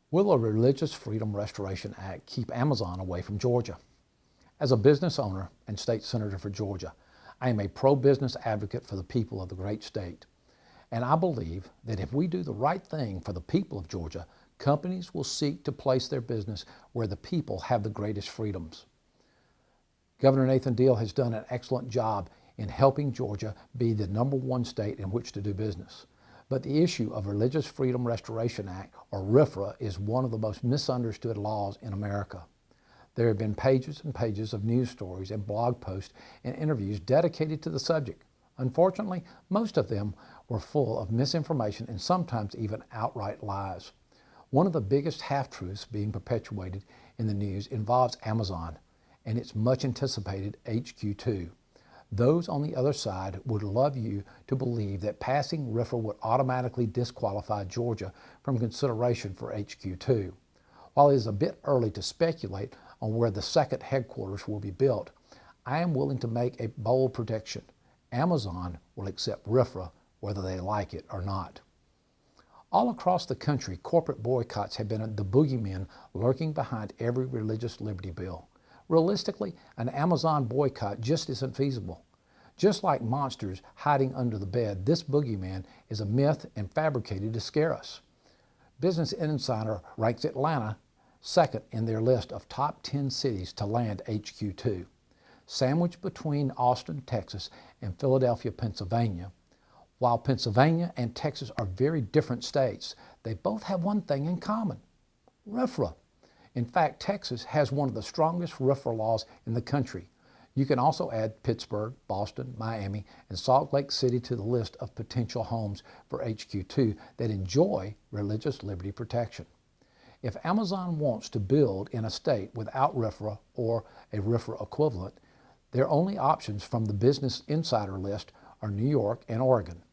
Will a Religious Freedom Restoration Act keep Amazon away from Georgia? As a business owner and state senator for Georgia, I am a pro-business advocate for the people of the great state. And I believe that if we do the right thing for the people of Georgia, companies will seek to place their business where the people have the greatest freedoms. Governor Nathan Deal has done an excellent job in helping Georgia be the #1 state in which to do business. But the issue of Religious Freedom Restoration Act, or RFRA, is one of the most misunderstood laws in America. There have been pages and pages of news stories and blog posts and interviews dedicated to the subject. Unfortunately, most of them were full of misinformation and sometimes even outright lies. One of the biggest half-truths being perpetuated in the news involves Amazon and its much anticipated HQ2. Those on the other side would love you to believe that passing RFRA would automatically disqualify Georgia from consideration for HQ2. While it is a bit early to speculate on where the second headquarters will be built, I am willing to make a bold prediction. Amazon will accept RFRA whether they like it or not. All across the country, corporate boycotts have been the boogeymen lurking behind every religious liberty bill. Realistically, an Amazon boycott just isn't feasible. Just like monsters hiding under the bed, this boogeyman is a myth and fabricated to scare us. Business Insider ranks Atlanta second in their list of top 10 cities to land HQ2. Sandwiched between Austin, Texas, and Philadelphia, Pennsylvania. While Pennsylvania and Texas are very different states, they both have one thing in common: RFRA. In fact, Texas has one of the strongest RFRA laws in the country. You can also add Pittsburgh, Boston, Miami, and Salt Lake City to the list of potential homes for HQ2 that enjoy religious liberty protection. If Amazon wants to build in a state without RFRA or a RFRA equivalent, their only options from the Business Insider list are New York and Oregon.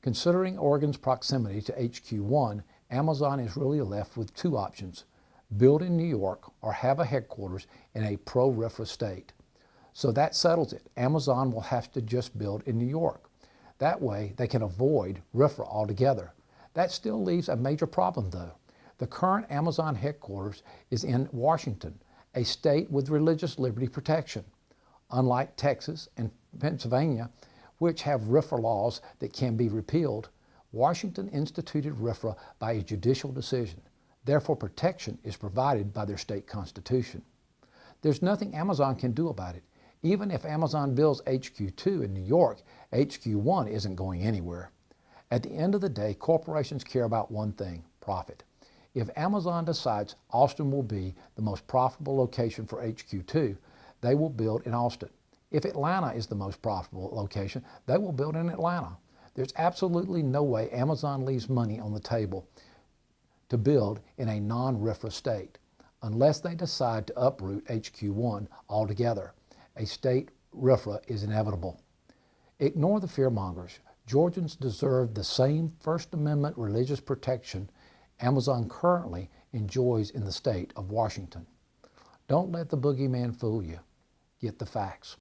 Considering Oregon's proximity to HQ1, Amazon is really left with two options: build in New York or have a headquarters in a pro-RFRA state. So that settles it. Amazon will have to just build in New York. That way they can avoid RFRA altogether. That still leaves a major problem though. The current Amazon headquarters is in Washington, a state with religious liberty protection. Unlike Texas and Pennsylvania, which have RFRA laws that can be repealed, Washington instituted RFRA by a judicial decision. Therefore, protection is provided by their state constitution. There's nothing Amazon can do about it. Even if Amazon builds HQ2 in New York, HQ1 isn't going anywhere. At the end of the day, corporations care about one thing: profit. If Amazon decides Austin will be the most profitable location for HQ2, they will build in Austin. If Atlanta is the most profitable location, they will build in Atlanta. There's absolutely no way Amazon leaves money on the table to build in a non-RFRA state, unless they decide to uproot HQ1 altogether. A state RFRA is inevitable. Ignore the fearmongers. Georgians deserve the same First Amendment religious protection Amazon currently enjoys in the state of Washington. Don't let the boogeyman fool you. Get the facts.